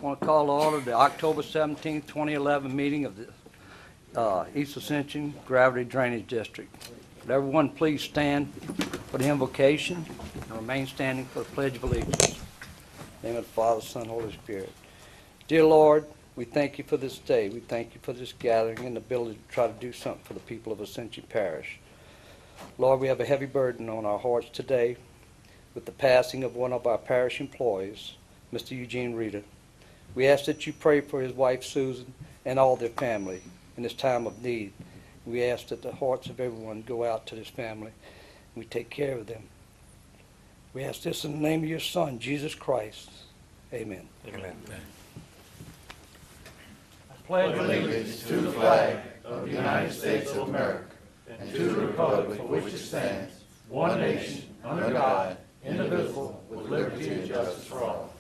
want to call to order the October 17th, 2011 meeting of the East Ascension Gravity Drainage District. Would everyone please stand for the invocation and remain standing for the Pledge of Allegiance. In the name of the Father, Son, Holy Spirit. Dear Lord, we thank you for this day. We thank you for this gathering and the ability to try to do something for the people of Ascension Parish. Lord, we have a heavy burden on our hearts today with the passing of one of our parish employees, Mr. Eugene Rita. We ask that you pray for his wife, Susan, and all their family in this time of need. We ask that the hearts of everyone go out to this family and we take care of them. We ask this in the name of your Son, Jesus Christ. Amen. Amen. I pledge allegiance to the flag of the United States of America and to the republic for which it stands, one nation, under God, indivisible, with liberty and justice for all.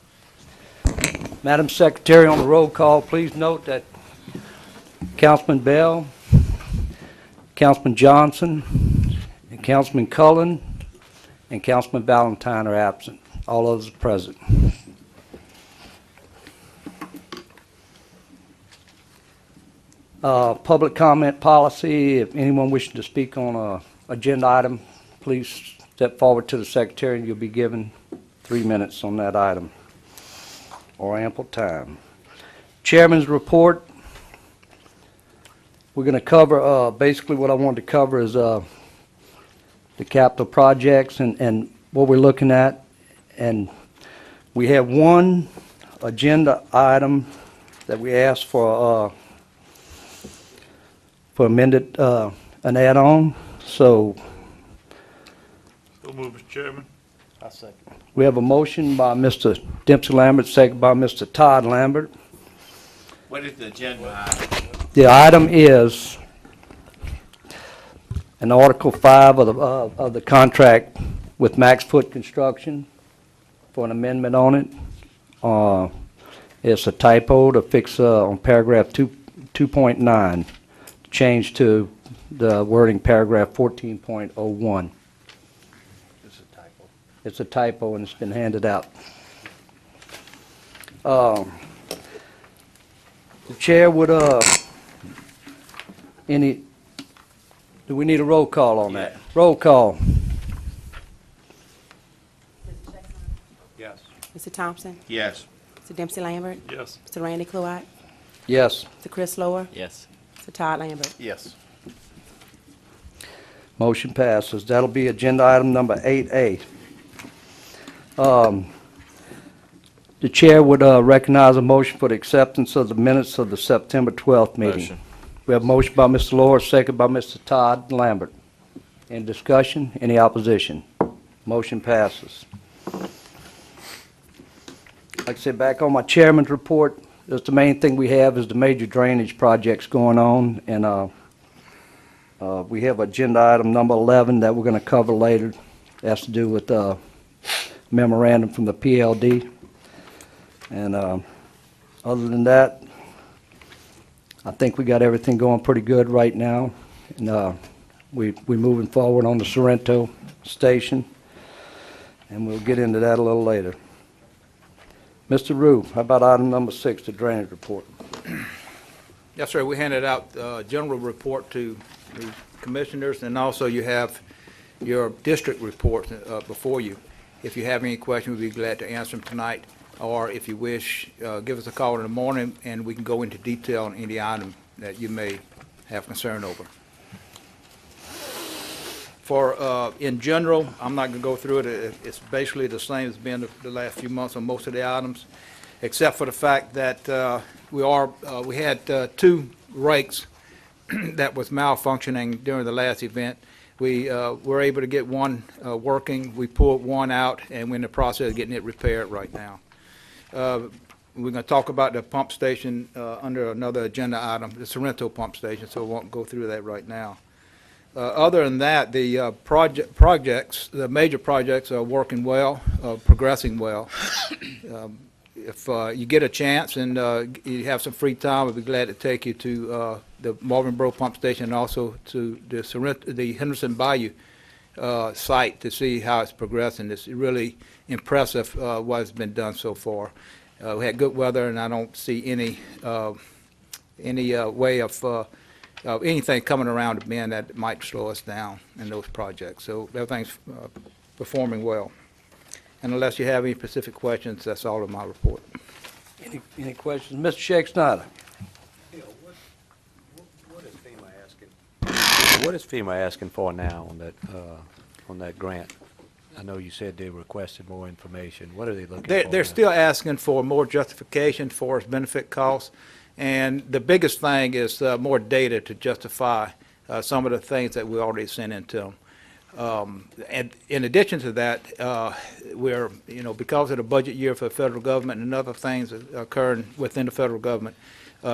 Madam Secretary, on the roll call, please note that Councilman Bell, Councilman Johnson, and Councilman Cullen, and Councilman Valentine are absent. All others are present. Public comment policy. If anyone wishing to speak on an agenda item, please step forward to the Secretary and you'll be given 3 minutes on that item, or ample time. Chairman's report. We're going to cover, basically what I wanted to cover is the capital projects and what we're looking at. And we have one agenda item that we asked for amended, an add-on. So Move, Mr. Chairman. I second. we have a motion by Mr. Dempsey Lambert, second by Mr. Todd Lambert. What is the agenda item? The item is in Article 5 of the contract with Max Foot Construction for an amendment on it. It's a typo to fix on paragraph 2.9, change to the wording paragraph 14.01. It's a typo. It's a typo and it's been handed out. The chair would, do we need a roll call on that? Roll call. Yes. Mr. Thompson? Yes. Mr. Dempsey Lambert? Yes. Mr. Randy Cloat? Yes. Mr. Chris Lower? Yes. Mr. Todd Lambert? Yes. Motion passes. That'll be agenda item number 8A. The chair would recognize a motion for the acceptance of the minutes of the September 12th meeting. Motion. We have a motion by Mr. Lower, second by Mr. Todd Lambert. Any discussion? Any opposition? Motion passes. Like I said, back on my chairman's report, that's the main thing we have is the major drainage projects going on, and we have agenda item number 11 that we're going to cover later. It has to do with memorandum from the PLD. And other than that, I think we got everything going pretty good right now. And we're moving forward on the Sorrento station, and we'll get into that a little later. Mr. Rue, how about item number 6, the drainage report? Yes, sir. We handed out a general report to the commissioners, and also you have your district report before you. If you have any questions, we'd be glad to answer them tonight, or if you wish, give us a call in the morning, and we can go into detail on any item that you may have concern over. For, in general, I'm not going to go through it. It's basically the same as been the last few months on most of the items, except for the fact that we had 2 rakes that was malfunctioning during the last event. We were able to get one working. We pulled one out, and we're in the process of getting it repaired right now. We're going to talk about the pump station under another agenda item, the Sorrento pump station, so we won't go through that right now. Other than that, the projects, the major projects are working well, progressing well. If you get a chance and you have some free time, we'd be glad to take you to the Marvinboro pump station and also to the Henderson Bayou site to see how it's progressing. It's really impressive what has been done so far. We had good weather, and I don't see any way of anything coming around the bend that might slow us down in those projects. So everything's performing well. And unless you have any specific questions, that's all of my report. Any questions? Mr. Shake Snyder? What is FEMA asking for now on that grant? I know you said they requested more information. What are they looking for? They're now? still asking for more justification for its benefit costs, and the biggest thing is more data to justify some of the things that we already sent into them. And in addition to that, we're, because of the budget year for the federal government and other things occurring within the federal government,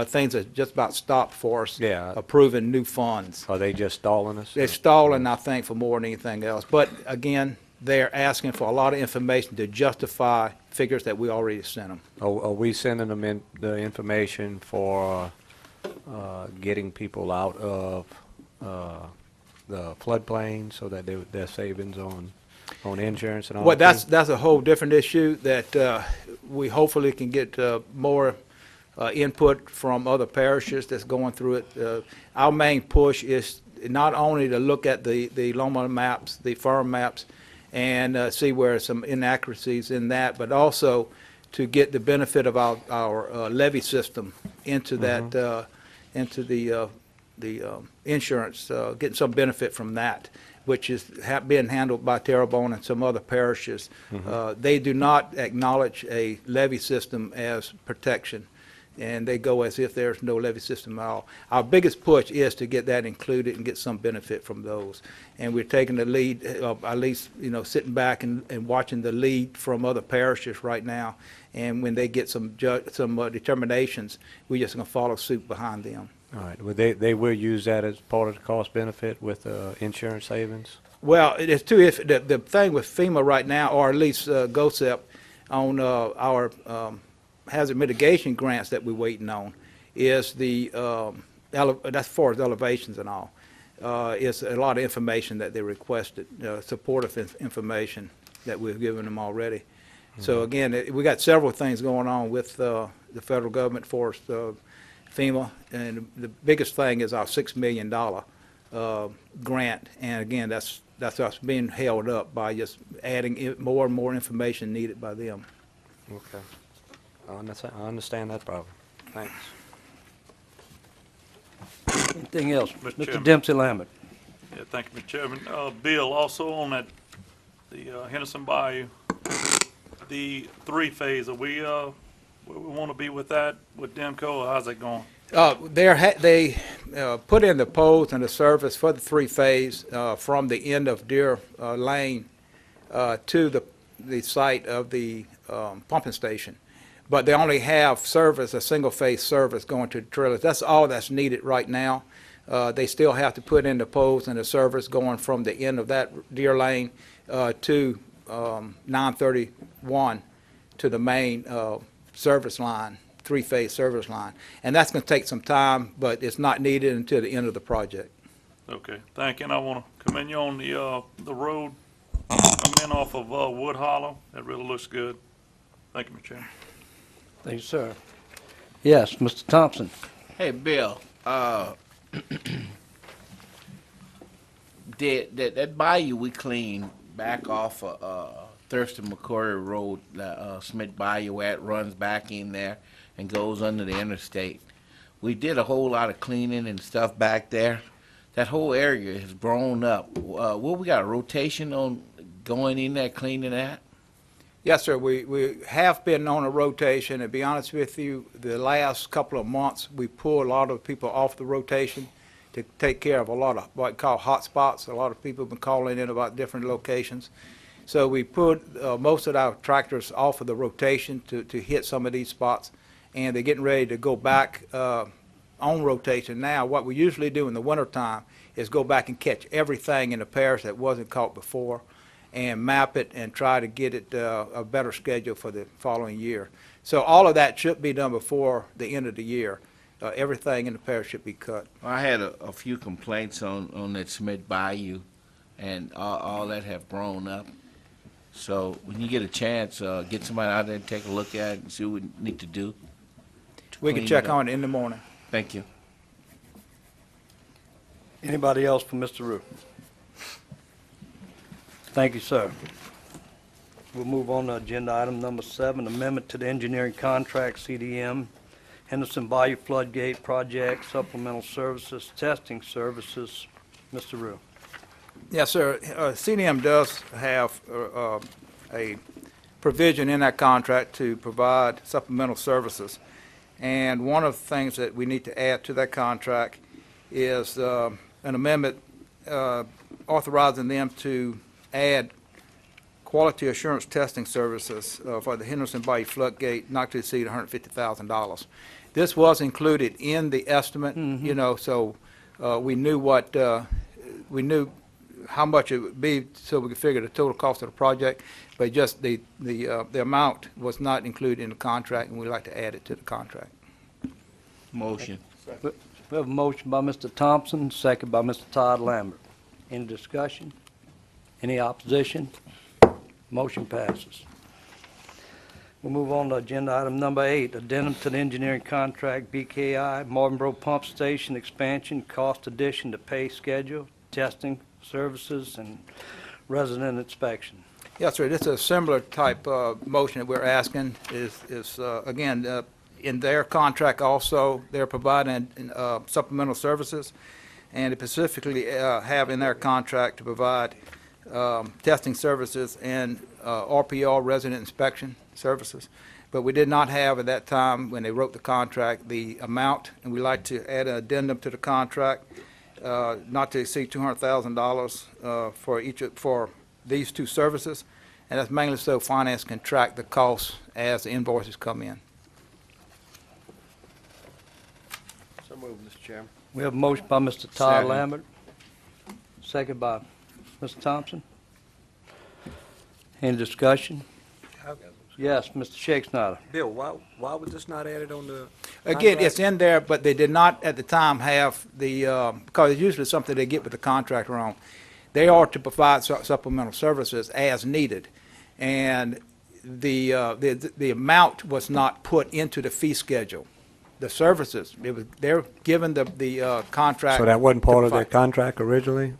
things that just about stopped for us Yeah. approving new funds. Are they just stalling us? They're stalling, I think, for more than anything else. But again, they're asking for a lot of information to justify figures that we already sent them. Are we sending them in the information for getting people out of the floodplain so that their savings on insurance and all Well, that? that's a whole different issue that we hopefully can get more input from other parishes that's going through it. Our main push is not only to look at the Loma maps, the firm maps, and see where some inaccuracies in that, but also to get the benefit of our levy system into that, into the insurance, getting some benefit from that, which is being handled by Terrebonne and some other parishes. They do not acknowledge a levy system as protection, and they go as if there's no levy system at all. Our biggest push is to get that included and get some benefit from those. And we're taking the lead, at least, sitting back and watching the lead from other parishes right now. And when they get some determinations, we're just going to follow suit behind them. All right. Well, they will use that as part of the cost benefit with insurance savings? Well, it's too, if the thing with FEMA right now, or at least GOSEP, on our hazard mitigation grants that we're waiting on, is that's as far as elevations and all, is a lot of information that they requested, supportive information that we've given them already. So again, we got several things going on with the federal government for us, FEMA, and the biggest thing is our $6 million grant, and again, that's us being held up by just adding more and more information needed by them. Okay. I understand that problem. Thanks. Anything else? Mr. Mr. Chairman. Dempsey Lambert? Yeah, thank you, Mr. Chairman. Bill, also on that, the Henderson Bayou, the three-phase, are we, where we want to be with that, with Demco, or how's it going? They put in the poles and the service for the three-phase from the end of Deer Lane to the site of the pumping station. But they only have service, a single-phase service going to the trailers. That's all that's needed right now. They still have to put in the poles and the service going from the end of that Deer Lane to 931 to the main service line, three-phase service line. And that's going to take some time, but it's not needed until the end of the project. Okay, thank you, and I want to commend you on the road coming in off of Wood Hollow. That really looks good. Thank you, Mr. Chairman. Thank you, sir. Yes, Mr. Thompson? Hey, Bill, that bayou we cleaned back off of Thurston McCory Road, Smith Bayou, where it runs back in there and goes under the interstate. We did a whole lot of cleaning and stuff back there. That whole area has grown up. We got a rotation on going in there cleaning that? Yes, sir. We have been on a rotation. To be honest with you, the last couple of months, we pulled a lot of people off the rotation to take care of a lot of what we call hot spots. A lot of people have been calling in about different locations. So we put most of our tractors off of the rotation to hit some of these spots, and they're getting ready to go back on rotation now. What we usually do in the wintertime is go back and catch everything in the parish that wasn't caught before, and map it and try to get it a better schedule for the following year. So all of that should be done before the end of the year. Everything in the parish should be cut. I had a few complaints on that Smith Bayou, and all that have grown up. So when you get a chance, get somebody out there and take a look at it and see what we need to do. We can clean check it up. on it in the morning. Thank you. Anybody else for Mr. Rue? Thank you, sir. We'll move on to agenda item number 7, amendment to the engineering contract, CDM, Henderson Bayou Floodgate Project, supplemental services, testing services. Mr. Rue. Yes, sir. CDM does have a provision in that contract to provide supplemental services. And one of the things that we need to add to that contract is an amendment authorizing them to add quality assurance testing services for the Henderson Bayou Floodgate not to exceed $150,000. This was included in the estimate, you know, so we knew we knew how much it would be, so we could figure the total cost of the project, but just the amount was not included in the contract, and we'd like to add it to the contract. Motion. We have a motion by Mr. Thompson, second by Mr. Todd Lambert. Any discussion? Any opposition? Motion passes. We'll move on to agenda item number 8, addendum to the engineering contract, BKI, Martinboro Pump Station expansion, cost addition to pay schedule, testing services, and resident inspection. Yes, sir. This is a similar type motion that we're asking is again, in their contract also, they're providing supplemental services, and they specifically have in their contract to provide testing services and RPR, resident inspection services. But we did not have at that time, when they wrote the contract, the amount, and we'd like to add an addendum to the contract, not to exceed $200,000 for these two services, and that's mainly so finance can track the costs as the invoices come in. So moved, Mr. Chairman. We have a motion by Mr. Todd Second. Lambert, second by Mr. Thompson. Any discussion? Yes, Mr. Shakespeare. Bill, why was this not added on the? Again, it's in there, but they did not at the time have the, because it's usually something they get with the contractor on. They are to provide supplemental services as needed. And the amount was not put into the fee schedule. The services, they're given the contract. So that wasn't to part of their provide. contract originally?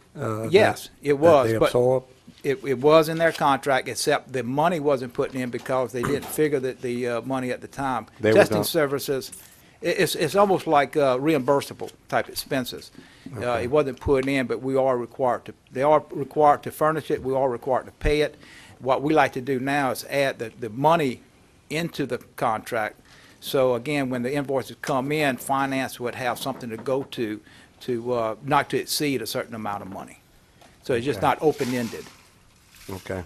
Yes, it was, That they but absorbed? it was in their contract, except the money wasn't put in because they didn't figure that the money at the time. They were Testing done- services, it's almost like reimbursable type expenses. It wasn't put in, but we are required to, they are required to furnish it, we are required to pay it. What we like to do now is add the money into the contract. So again, when the invoices come in, finance would have something to go to not to exceed a certain amount of money. So it's just Okay. not open-ended. Okay.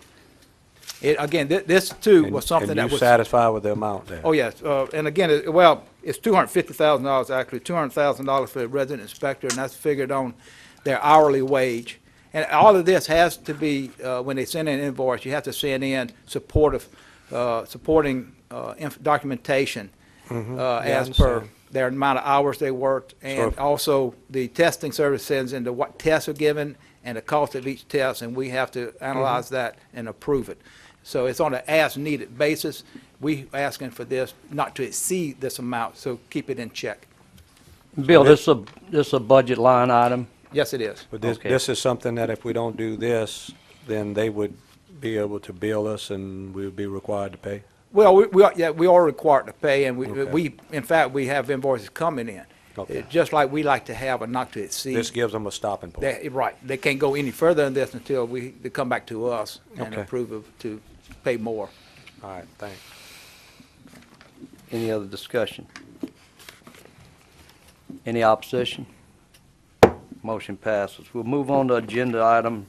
Again, this too was something And that you was. satisfied with the amount there? Oh, yes, and again, it's $250,000 actually, $200,000 for the resident inspector, and that's figured on their hourly wage. And all of this has to be, when they send in an invoice, you have to send in supporting documentation as per understand. their amount of hours they worked, and So- also the testing service sends in what tests are given and the cost of each test, and we have to analyze that and approve it. So it's on an as-needed basis. We asking for this not to exceed this amount, so keep it in check. Bill, this is a budget line item. Yes, it is. But this, Okay. this is something that if we don't do this, then they would be able to bill us and we would be required to pay? Well, we are required to pay, and Okay. in fact, we have invoices coming in. Okay. Just like we like to have a not to exceed. This gives them a stopping point. Right, they can't go any further than this until they come back to us and Okay. approve to pay more. All right, thanks. Any other discussion? Any opposition? Motion passes. We'll move on to agenda item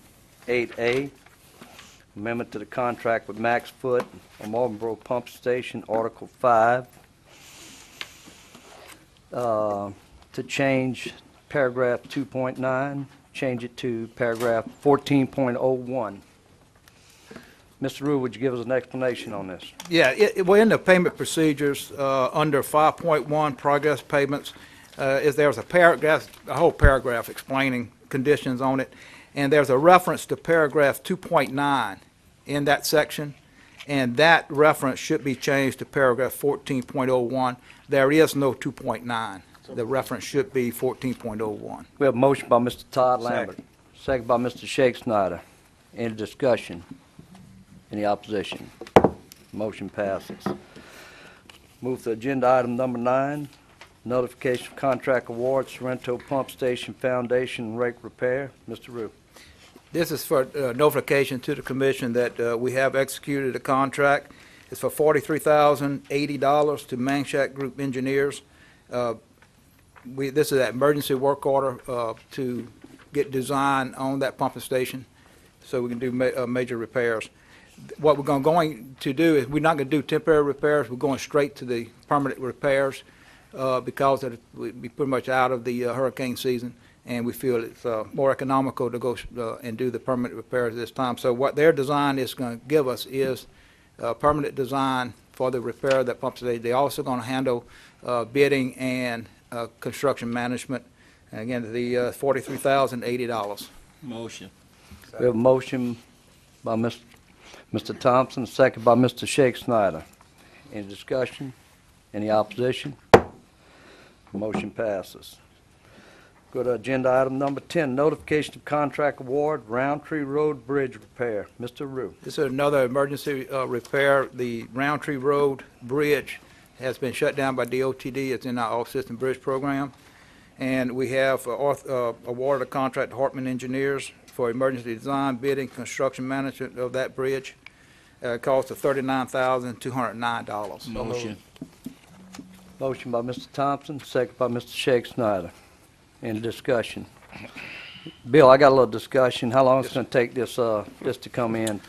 8A, amendment to the contract with Max Foot on Martinboro Pump Station, Article 5, to change paragraph 2.9, change it to paragraph 14.01. Mr. Rue, would you give us an explanation on this? Yeah, well, in the payment procedures, under 5.1 progress payments, there's a paragraph, a whole paragraph explaining conditions on it, and there's a reference to paragraph 2.9 in that section, and that reference should be changed to paragraph 14.01. There is no 2.9. The reference should be 14.01. We have a motion by Mr. Todd Lambert, second by Mr. Shake Snyder. Any discussion? Any opposition? Motion passes. Move to agenda item number 9, notification of contract awards, Sorrento Pump Station Foundation rake repair. Mr. Rue. This is for notification to the commission that we have executed a contract. It's for $43,080 to Manchac Group Engineers. This is an emergency work order to get design on that pumping station so we can do major repairs. What we're going to do is we're not going to do temporary repairs. We're going straight to the permanent repairs because we'll be pretty much out of the hurricane season, and we feel it's more economical to go and do the permanent repairs this time. So what their design is going to give us is permanent design for the repair of that pump station. They're also going to handle bidding and construction management. And again, the $43,080. Motion. We have a motion by Mr. Thompson, second by Mr. Shake Snyder. Any discussion? Any opposition? Motion passes. Go to agenda item number 10, notification of contract award, Roundtree Road Bridge repair. Mr. Rue. This is another emergency repair. The Roundtree Road Bridge has been shut down by DOTD. It's in our off-system bridge program. And we have awarded a contract to Hartman Engineers for emergency design, bidding, construction management of that bridge. Cost of $39,209. Motion. Motion by Mr. Thompson, second by Mr. Shake Snyder. Any discussion? Bill, I got a little discussion. How long is it going to take this to come in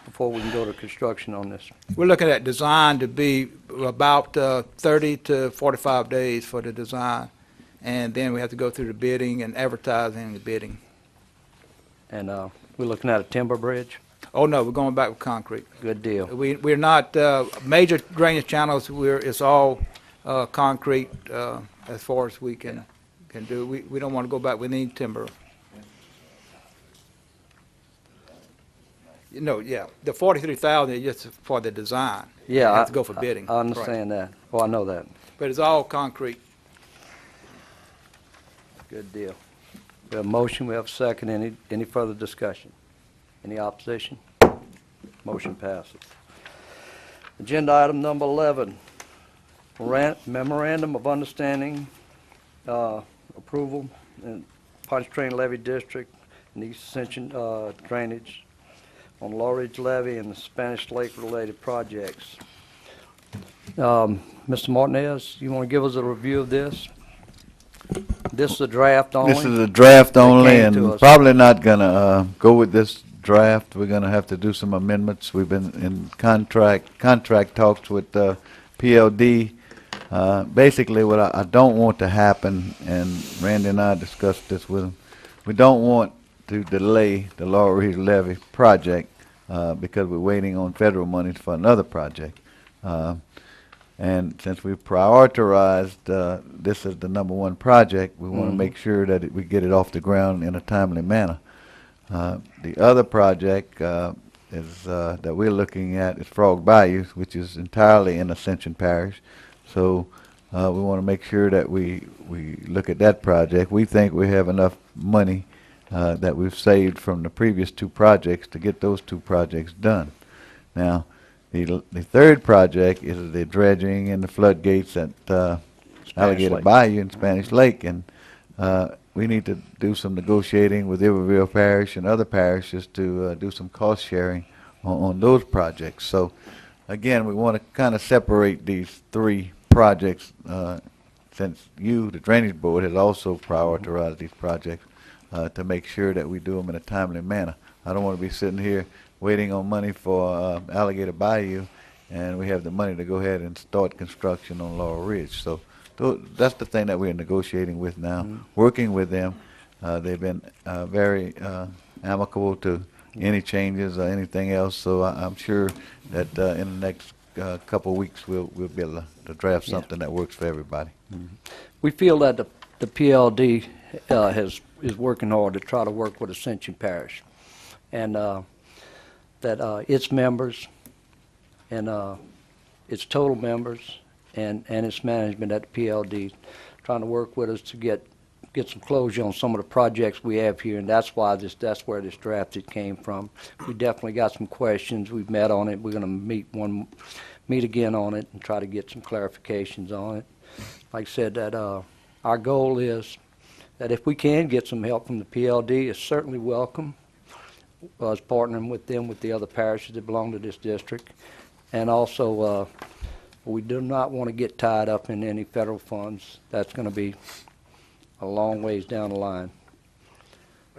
before we can go to construction on this? We're looking at design to be about 30 to 45 days for the design. And then we have to go through the bidding and advertising the bidding. And we're looking at a timber bridge? Oh, no, we're going back with concrete. Good deal. We're not, major drainage channels, it's all concrete as far as we can do. We don't want to go back, we need timber. Yeah, the 43,000 is just for the design. Yeah. You have to go for bidding. I understand that. Oh, I know that. But it's all concrete. Good deal. We have a motion, we have a second. Any further discussion? Any opposition? Motion passes. Agenda item number 11, memorandum of understanding, approval in Pontchartrain Levee District and East Ascension drainage on Law Ridge Levee and the Spanish Lake related projects. Mr. Martinez, you want to give us a review of this? This is a draft only? This is a draft only, came to and us. probably not gonna go with this draft. We're gonna have to do some amendments. We've been in contract talks with PLD. Basically, what I don't want to happen, and Randy and I discussed this with him, we don't want to delay the Laurel Ridge Levee project because we're waiting on federal money for another project. And since we prioritized this as the #1 project, we want to make sure that we get it off the ground in a timely manner. The other project is that we're looking at is Frog Bayou, which is entirely in Ascension Parish. So we want to make sure that we look at that project. We think we have enough money that we've saved from the previous 2 projects to get those 2 projects done. Now, the third project is the dredging and the floodgates at Alligator Lake. Bayou and Spanish Lake, and we need to do some negotiating with Iberville Parish and other parishes to do some cost sharing on those projects. So again, we want to kind of separate these 3 projects since the Drainage Board, has also prioritized these projects to make sure that we do them in a timely manner. I don't want to be sitting here waiting on money for Alligator Bayou, and we have the money to go ahead and start construction on Laurel Ridge. So that's the thing that we're negotiating with now, working with them. They've been very amicable to any changes or anything else, so I'm sure that in the next couple of weeks we'll be able to draft something that works for everybody. We feel that the PLD is working hard to try to work with Ascension Parish. And that its members and its total members and its management at the PLD trying to work with us to get some closure on some of the projects we have here, and that's where this draft came from. We definitely got some questions. We've met on it. We're going to meet again on it and try to get some clarifications on it. Like I said, that our goal is that if we can get some help from the PLD, it's certainly welcome. Us partnering with them, with the other parishes that belong to this district, and also we do not want to get tied up in any federal funds. That's going to be a long ways down the line.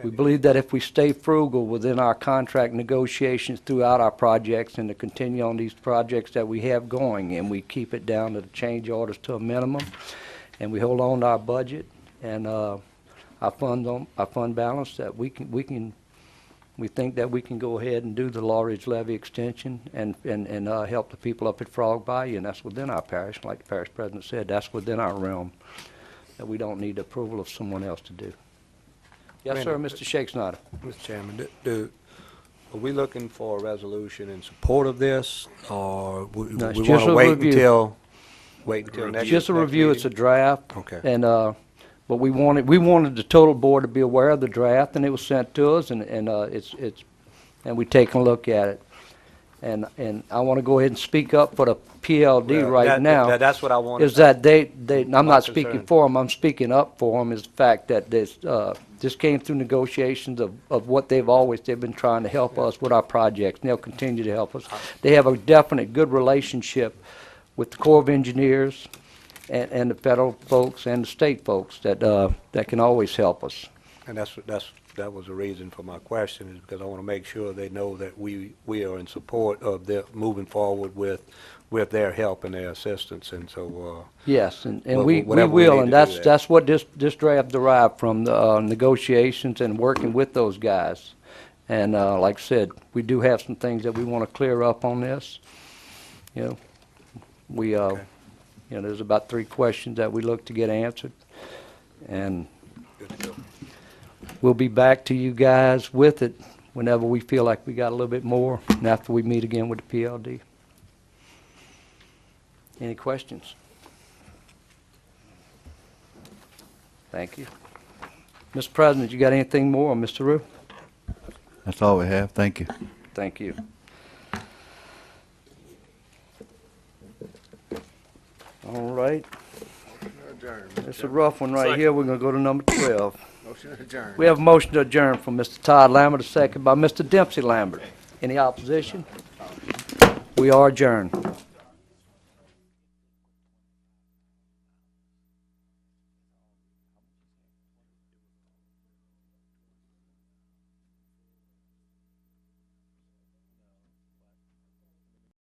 We believe that if we stay frugal within our contract negotiations throughout our projects and to continue on these projects that we have going, and we keep it down to the change orders to a minimum, and we hold on to our budget and our fund balance, that we think that we can go ahead and do the Law Ridge levy extension and help the people up at Frog Bayou, and that's within our parish. Like the parish president said, that's within our realm, that we don't need the approval of someone else to do. Yes, sir, Mr. Shakespeare. Mr. Chairman, are we looking for a resolution in support of this, or we No, it's want just to a wait review. until next? Just a next review, it's a meeting? draft. Okay. And, but we wanted the total board to be aware of the draft, and it was sent to us, and we taken a look at it. And I want to go ahead and speak up for the PLD Well, right now. That's what I wanted. Is that I'm My not speaking concern. for them, I'm speaking up for them, is the fact that this came through negotiations of what they've been trying to help us with our projects, and they'll continue to help us. They have a definite good relationship with the Corps of Engineers and the federal folks and the state folks that can always help us. And that was the reason for my question, is because I want to make sure they know that we are in support of their moving forward with their help and their assistance, and so, Yes, and Well, we whatever we will, need and to do that. that's what this draft derived from, the negotiations and working with those guys. And like I said, we do have some things that we want to clear up on this. You know, Okay. there's about 3 questions that we look to get answered. And good to go. we'll be back to you guys with it whenever we feel like we got a little bit more, and after we meet again with the PLD. Any questions? Thank you. Mr. President, you got anything more, Mr. Rue? That's all we have. Thank you. Thank you. All right. It's a rough one right here. We're going to go to number 12. Motion adjourned. We have a motion to adjourn from Mr. Todd Lambert, a second by Mr. Dempsey Lambert. Any opposition? We are adjourned.